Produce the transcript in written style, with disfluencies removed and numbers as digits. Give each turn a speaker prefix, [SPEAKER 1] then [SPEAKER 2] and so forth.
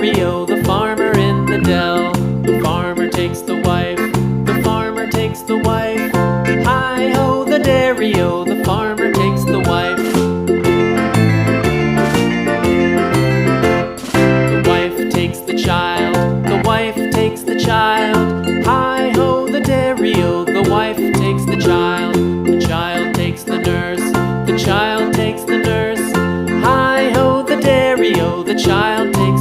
[SPEAKER 1] dairy-o, the farmer in the dell. The farmer takes the wife, the farmer takes the wife. Hi-ho, the dairy-o, the farmer takes the wife. The wife takes the child, the wife takes the child. Hi-ho, the dairy-o, the wife takes the child. The child takes the nurse, the child takes the nurse. Hi-ho, the dairy-o, the child takes